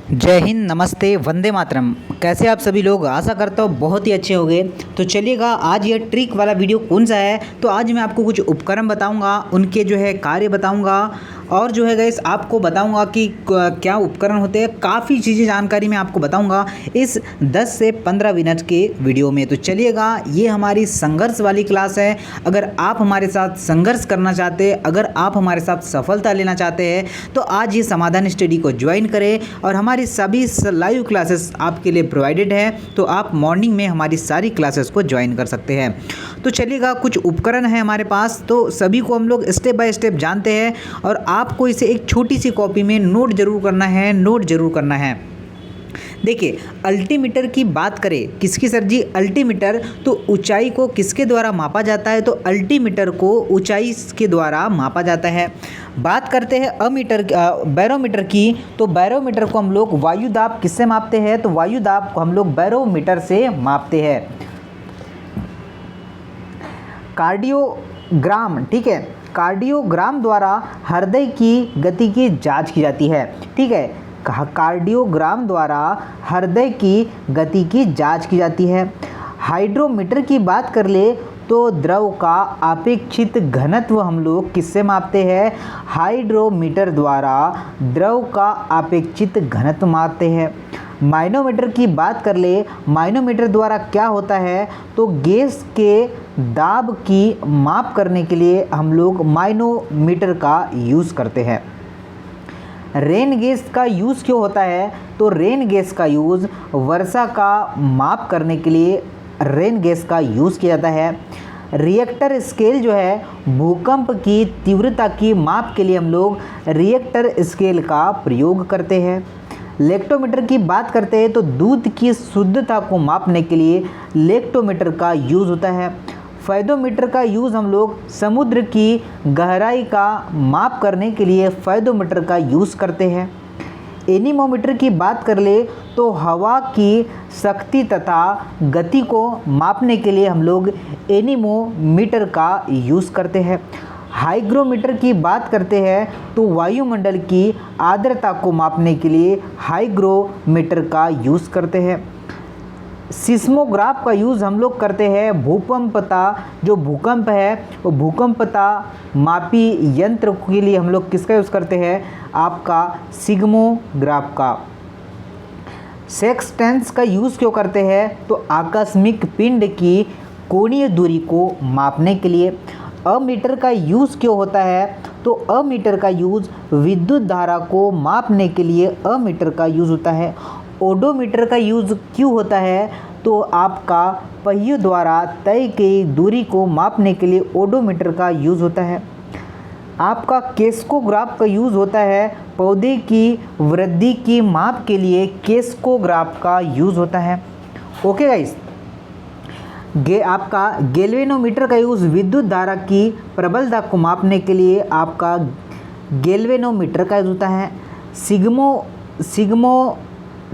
जय हिंद, नमस्ते, वंदे मातरम। कैसे आप सभी लोग? आशा करता हूँ बहुत ही अच्छे होंगे। तो चलिएगा, आज ये ट्रिक वाला वीडियो कौन सा है, तो आज मैं आपको कुछ उपकरण बताऊंगा, उनके जो है कार्य बताऊंगा और जो है गाइस आपको बताऊंगा कि क्या उपकरण होते हैं। काफ़ी चीज़ें जानकारी मैं आपको बताऊंगा इस 10 से 15 मिनट के वीडियो में। तो चलिएगा, ये हमारी संघर्ष वाली क्लास है। अगर आप हमारे साथ संघर्ष करना चाहते हैं, अगर आप हमारे साथ सफलता लेना चाहते हैं, तो आज ये समाधान स्टडी को ज्वाइन करें। और हमारी सभी लाइव क्लासेस आपके लिए प्रोवाइडेड है, तो आप मॉर्निंग में हमारी सारी क्लासेस को ज्वाइन कर सकते हैं। तो चलिएगा, कुछ उपकरण है हमारे पास, तो सभी को हम लोग स्टेप बाय स्टेप जानते हैं और आपको इसे एक छोटी सी कॉपी में नोट जरूर करना है। देखिए, अल्टीमीटर की बात करें, किसकी सर जी? अल्टीमीटर। तो ऊंचाई को किसके द्वारा मापा जाता है? तो अल्टीमीटर को ऊंचाई के द्वारा मापा जाता है। बात करते हैं बैरोमीटर की, तो बैरोमीटर को हम लोग वायु दाब किससे मापते हैं? तो वायु दाब को हम लोग बैरोमीटर से मापते हैं। कार्डियोग्राम, ठीक है, कार्डियोग्राम द्वारा हृदय की गति की जांच की जाती है। ठीक है, कार्डियोग्राम द्वारा हृदय की गति की जांच की जाती है। हाइड्रोमीटर की बात कर ले तो द्रव का अपेक्षित घनत्व हम लोग किससे मापते हैं? हाइड्रोमीटर द्वारा द्रव का अपेक्षित घनत्व मापते हैं। माइनोमीटर की बात कर ले, माइनोमीटर द्वारा क्या होता है? तो गैस के दाब की माप करने के लिए हम लोग माइनोमीटर का यूज़ करते हैं। रेन गैस का यूज़ क्यों होता है? तो रेन गैस का यूज़ वर्षा का माप करने के लिए रेन गैस का यूज़ किया जाता है। रिएक्टर स्केल जो है, भूकंप की तीव्रता की माप के लिए हम लोग रिएक्टर स्केल का प्रयोग करते हैं। लेक्टोमीटर की बात करते हैं तो दूध की शुद्धता को मापने के लिए लेक्टोमीटर का यूज़ होता है। फैदोमीटर का यूज़ हम लोग समुद्र की गहराई का माप करने के लिए फैदोमीटर का यूज़ करते हैं। एनीमोमीटर की बात कर ले तो हवा की शक्ति तथा गति को मापने के लिए हम लोग एनीमोमीटर का यूज़ करते हैं। हाइग्रोमीटर की बात करते हैं तो वायुमंडल की आर्द्रता को मापने के लिए हाइग्रोमीटर का यूज़ करते हैं। सिस्मोग्राफ का यूज़ हम लोग करते हैं भूकंपता, जो भूकंप है वो भूकंपता मापी यंत्र के लिए हम लोग किसका यूज़ करते हैं? आपका सिग्मोग्राफ का। सेक्सटेंस का यूज़ क्यों करते हैं? तो आकस्मिक पिंड की कोणीय दूरी को मापने के लिए। अमीटर का यूज़ क्यों होता है? तो अमीटर का यूज़ विद्युत धारा को मापने के लिए अमीटर का यूज़ होता है। ओडोमीटर का यूज़ क्यों होता है? तो आपका पहियों द्वारा तय की दूरी को मापने के लिए ओडोमीटर का यूज़ होता है। आपका केस्कोग्राफ का यूज़ होता है पौधे की वृद्धि की माप के लिए केस्कोग्राफ का यूज़ होता है। ओके गाइस, आपका गैल्वेनोमीटर का यूज़ विद्युत धारा की प्रबलता को मापने के लिए आपका गैल्वेनोमीटर का यूज़ होता है। सिग्मो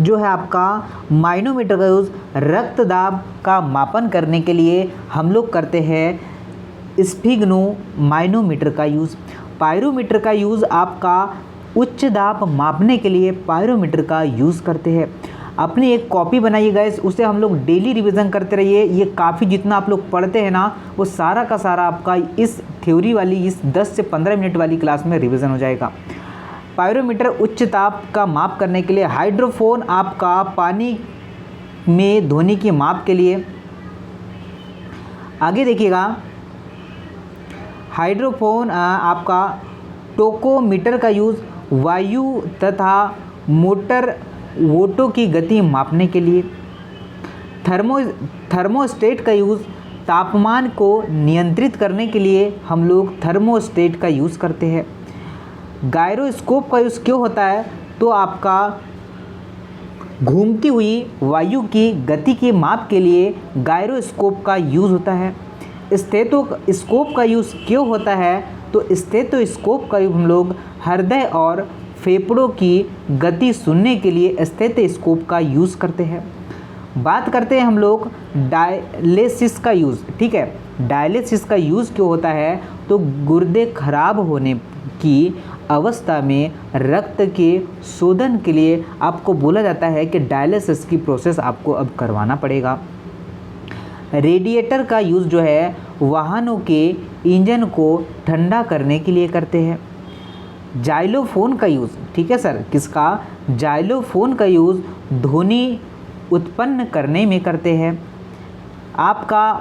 जो है आपका माइनोमीटर का यूज़ रक्त दाब का मापन करने के लिए हम लोग करते हैं स्फिग्नो माइनोमीटर का यूज़। पायरोमीटर का यूज़ आपका उच्च दाब मापने के लिए पायरोमीटर का यूज़ करते हैं। अपनी एक कॉपी बनाइए गाइस, उसे हम लोग डेली रिवीजन करते रहिए। ये काफ़ी जितना आप लोग पढ़ते हैं ना, वो सारा का सारा आपका इस थ्योरी वाली इस 10 से 15 मिनट वाली क्लास में रिवीजन हो जाएगा। पायरोमीटर उच्च ताप का माप करने के लिए। हाइड्रोफोन आपका पानी में ध्वनि की माप के लिए। आगे देखिएगा, हाइड्रोफोन आपका टोकोमीटर का यूज़ वायु तथा मोटर वोटों की गति मापने के लिए। थर्मोस्टेट का यूज़ तापमान को नियंत्रित करने के लिए हम लोग थर्मोस्टेट का यूज़ करते हैं। गायरोस्कोप का यूज़ क्यों होता है? तो आपका घूमती हुई वायु की गति की माप के लिए गायरोस्कोप का यूज़ होता है। स्टेथोस्कोप का यूज़ क्यों होता है? तो स्टेथोस्कोप का यूज़ हम लोग हृदय और फेफड़ों की गति सुनने के लिए स्टेथोस्कोप का यूज़ करते हैं। बात करते हैं हम लोग डायलिसिस का यूज़। ठीक है, डायलिसिस का यूज़ क्यों होता है? तो गुर्दे खराब होने की अवस्था में रक्त के शोधन के लिए आपको बोला जाता है कि डायलिसिस की प्रोसेस आपको अब करवाना पड़ेगा। रेडिएटर का यूज़ जो है वाहनों के इंजन को ठंडा करने के लिए करते हैं। जाइलोफोन का यूज़, ठीक है सर, किसका? जाइलोफोन का यूज़ ध्वनि उत्पन्न करने में करते हैं। आपका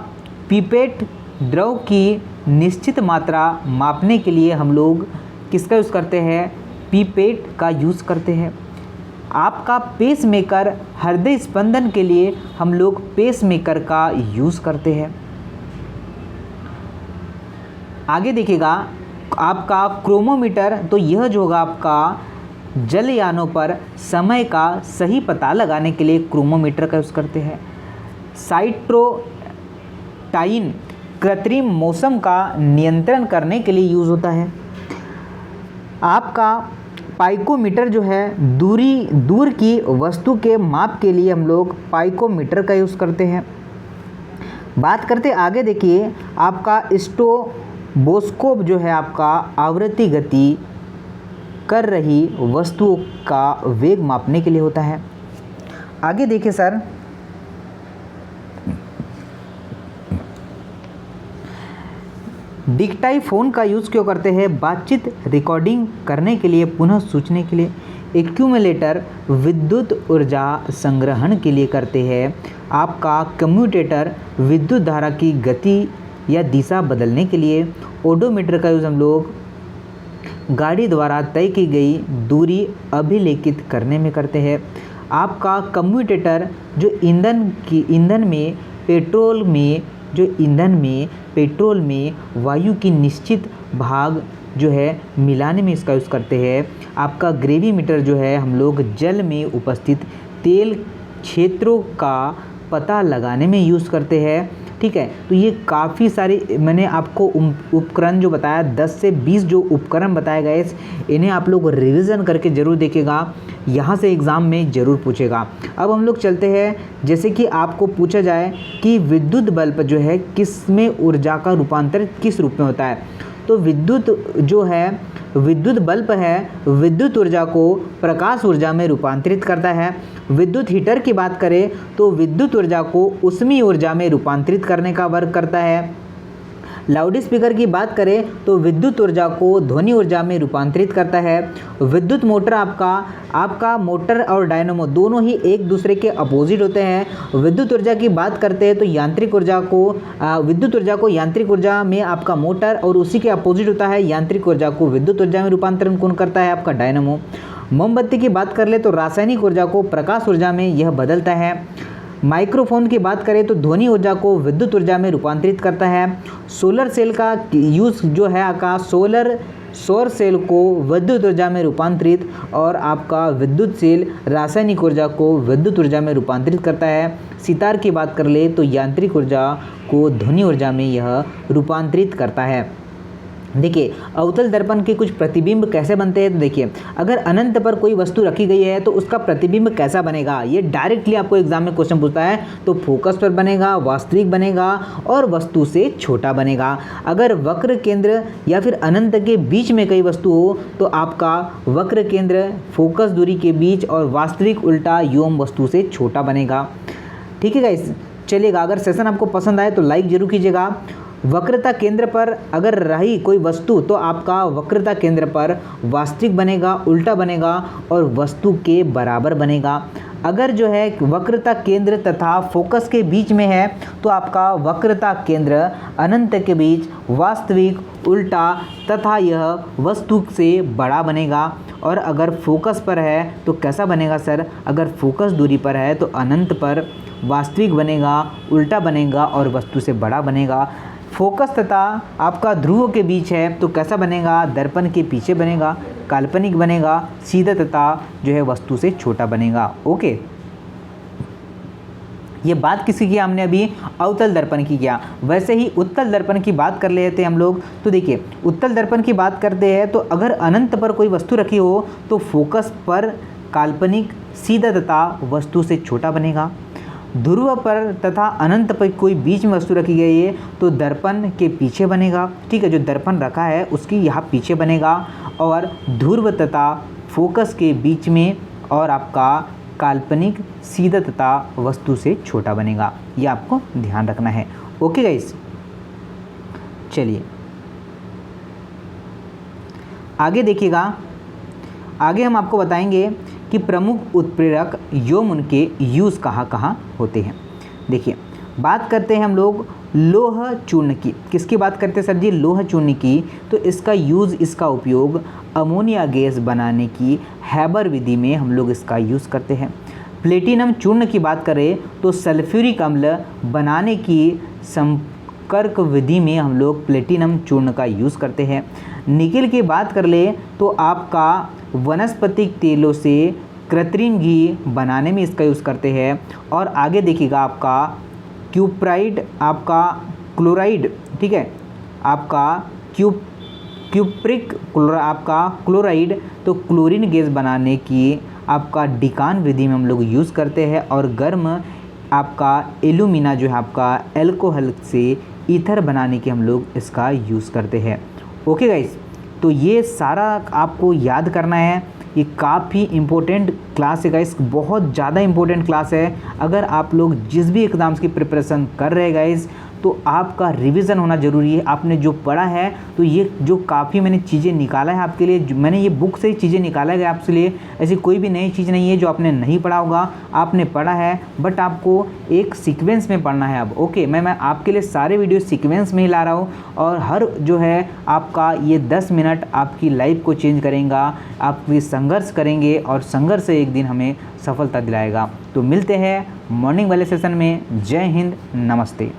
पिपेट द्रव की निश्चित मात्रा मापने के लिए हम लोग किसका यूज़ करते हैं? पिपेट का यूज़ करते हैं। आपका पेसमेकर, हृदय स्पंदन के लिए हम लोग पेसमेकर का यूज़ करते हैं। आगे देखिएगा आपका क्रोमोमीटर, तो यह जो होगा आपका जलयानों पर समय का सही पता लगाने के लिए क्रोमोमीटर का यूज़ करते हैं। साइट्रोटाइन कृत्रिम मौसम का नियंत्रण करने के लिए यूज़ होता है। आपका पाइकोमीटर जो है दूर की वस्तु के माप के लिए हम लोग पाइकोमीटर का यूज़ करते हैं। बात करते आगे, देखिए आपका स्ट्रोबोस्कोप जो है आपका आवृत्ति गति कर रही वस्तुओं का वेग मापने के लिए होता है। आगे देखिए सर, डिक्टाईफोन का यूज़ क्यों करते हैं? बातचीत रिकॉर्डिंग करने के लिए, पुनः सूचने के लिए। एक्यूमुलेटर विद्युत ऊर्जा संग्रहण के लिए करते हैं। आपका कम्यूटेटर विद्युत धारा की गति या दिशा बदलने के लिए। ओडोमीटर का यूज़ हम लोग गाड़ी द्वारा तय की गई दूरी अभिलेखित करने में करते हैं। आपका कम्यूटेटर जो ईंधन में पेट्रोल में वायु की निश्चित भाग जो है मिलाने में इसका यूज़ करते हैं। आपका ग्रेविमीटर जो है हम लोग जल में उपस्थित तेल क्षेत्रों का पता लगाने में यूज़ करते हैं। ठीक है, तो ये काफ़ी सारे मैंने आपको उपकरण जो बताया, 10 से 20 जो उपकरण बताए गए, इन्हें आप लोग रिवीजन करके ज़रूर देखिएगा, यहाँ से एग्ज़ाम में ज़रूर पूछेगा। अब हम लोग चलते हैं, जैसे कि आपको पूछा जाए कि विद्युत बल्ब जो है किस में ऊर्जा का रूपांतरण किस रूप में होता है, तो विद्युत बल्ब है विद्युत ऊर्जा को प्रकाश ऊर्जा में रूपांतरित करता है। विद्युत हीटर की बात करें तो विद्युत ऊर्जा को ऊष्मीय ऊर्जा में रूपांतरित करने का वर्क करता है। लाउड स्पीकर की बात करें तो विद्युत ऊर्जा को ध्वनि ऊर्जा में रूपांतरित करता है। विद्युत मोटर आपका मोटर और डायनामो दोनों ही एक दूसरे के अपोजिट होते हैं। विद्युत ऊर्जा की बात करते हैं तो विद्युत ऊर्जा को यांत्रिक ऊर्जा में आपका मोटर, और उसी के अपोजिट होता है यांत्रिक ऊर्जा को विद्युत ऊर्जा में रूपांतरण कौन करता है? आपका डायनामो। मोमबत्ती की बात कर ले तो रासायनिक ऊर्जा को प्रकाश ऊर्जा में यह बदलता है। माइक्रोफोन की बात करें तो ध्वनि ऊर्जा को विद्युत ऊर्जा में रूपांतरित करता है। सोलर सेल का यूज़ जो है आपका सौर सेल को विद्युत ऊर्जा में रूपांतरित, और आपका विद्युत सेल रासायनिक ऊर्जा को विद्युत ऊर्जा में रूपांतरित करता है। सितार की बात कर ले तो यांत्रिक ऊर्जा को ध्वनि ऊर्जा में यह रूपांतरित करता है। देखिए अवतल दर्पण के कुछ प्रतिबिंब कैसे बनते हैं, तो देखिए अगर अनंत पर कोई वस्तु रखी गई है तो उसका प्रतिबिंब कैसा बनेगा, ये डायरेक्टली आपको एग्जाम में क्वेश्चन पूछता है। तो फोकस पर बनेगा, वास्तविक बनेगा और वस्तु से छोटा बनेगा। अगर वक्र केंद्र या फिर अनंत के बीच में कई वस्तु हो तो आपका वक्र केंद्र फोकस दूरी के बीच और वास्तविक उल्टा योम वस्तु से छोटा बनेगा। ठीक है गाइस, चलिएगा, अगर सेशन आपको पसंद आए तो लाइक जरूर कीजिएगा। वक्रता केंद्र पर अगर रही कोई वस्तु तो आपका वक्रता केंद्र पर वास्तविक बनेगा, उल्टा बनेगा और वस्तु के बराबर बनेगा। अगर जो है वक्रता केंद्र तथा फोकस के बीच में है तो आपका वक्रता केंद्र अनंत के बीच वास्तविक, उल्टा तथा यह वस्तु से बड़ा बनेगा। और अगर फोकस पर है तो कैसा बनेगा सर? अगर फोकस दूरी पर है तो अनंत पर वास्तविक बनेगा, उल्टा बनेगा और वस्तु से बड़ा बनेगा। फोकस तथा आपका ध्रुव के बीच है तो कैसा बनेगा? दर्पण के पीछे बनेगा, काल्पनिक बनेगा, सीधा तथा जो है वस्तु से छोटा बनेगा। ओके, ये बात किसकी किया हमने अभी? अवतल दर्पण की किया। वैसे ही उत्तल दर्पण की बात कर लेते हैं हम लोग। तो देखिए उत्तल दर्पण की बात करते हैं तो अगर अनंत पर कोई वस्तु रखी हो तो फोकस पर काल्पनिक, सीधा तथा वस्तु से छोटा बनेगा। ध्रुव पर तथा अनंत पर कोई बीच में वस्तु रखी गई है तो दर्पण के पीछे बनेगा, ठीक है, जो दर्पण रखा है उसकी यहाँ पीछे बनेगा, और ध्रुव तथा फोकस के बीच में, और आपका काल्पनिक सीधा तथा वस्तु से छोटा बनेगा। ये आपको ध्यान रखना है। ओके गाइस, चलिए आगे देखिएगा। आगे हम आपको बताएंगे कि प्रमुख उत्प्रेरक यौम उनके यूज़ कहाँ कहाँ होते हैं। देखिए, बात करते हैं हम लोग लोह चूर्ण की। किसकी बात करते हैं सर जी? लोह चूर्ण की। तो इसका यूज़, इसका उपयोग अमोनिया गैस बनाने की हैबर विधि में हम लोग इसका यूज़ करते हैं। प्लेटिनम चूर्ण की बात करें तो सल्फ्यूरिक अम्ल बनाने की संपर्क विधि में हम लोग प्लेटिनम चूर्ण का यूज़ करते हैं। निकेल की बात कर ले तो आपका वनस्पतिक तेलों से कृत्रिम घी बनाने में इसका यूज़ करते हैं। और आगे देखिएगा आपका क्यूप्राइड, आपका क्लोराइड, ठीक है, आपका क्यूप्रिक आपका क्लोराइड, तो क्लोरीन गैस बनाने की आपका डिकान विधि में हम लोग यूज़ करते हैं। और गर्म आपका एल्यूमिना जो है आपका एल्कोहल से ईथर बनाने की हम लोग इसका यूज़ करते हैं। ओके गाइस, तो ये सारा आपको याद करना है। ये काफ़ी इम्पोर्टेंट क्लास है गाइस, बहुत ज़्यादा इम्पोर्टेंट क्लास है। अगर आप लोग जिस भी एग्ज़ाम्स की प्रिपरेशन कर रहे हैं गाइस, तो आपका रिवीजन होना ज़रूरी है। आपने जो पढ़ा है, तो ये जो काफ़ी मैंने चीज़ें निकाला है आपके लिए, मैंने ये बुक से ही चीज़ें निकाला गया आपके लिए। ऐसी कोई भी नई चीज़ नहीं है जो आपने नहीं पढ़ा होगा, आपने पढ़ा है, बट आपको एक सीक्वेंस में पढ़ना है अब। ओके, मैं आपके लिए सारे वीडियो सीक्वेंस में ही ला रहा हूँ, और हर जो है आपका ये 10 मिनट आपकी लाइफ को चेंज करेगा। आप भी संघर्ष करेंगे और संघर्ष से एक दिन हमें सफलता दिलाएगा। तो मिलते हैं मॉर्निंग वाले सेशन में। जय हिंद, नमस्ते।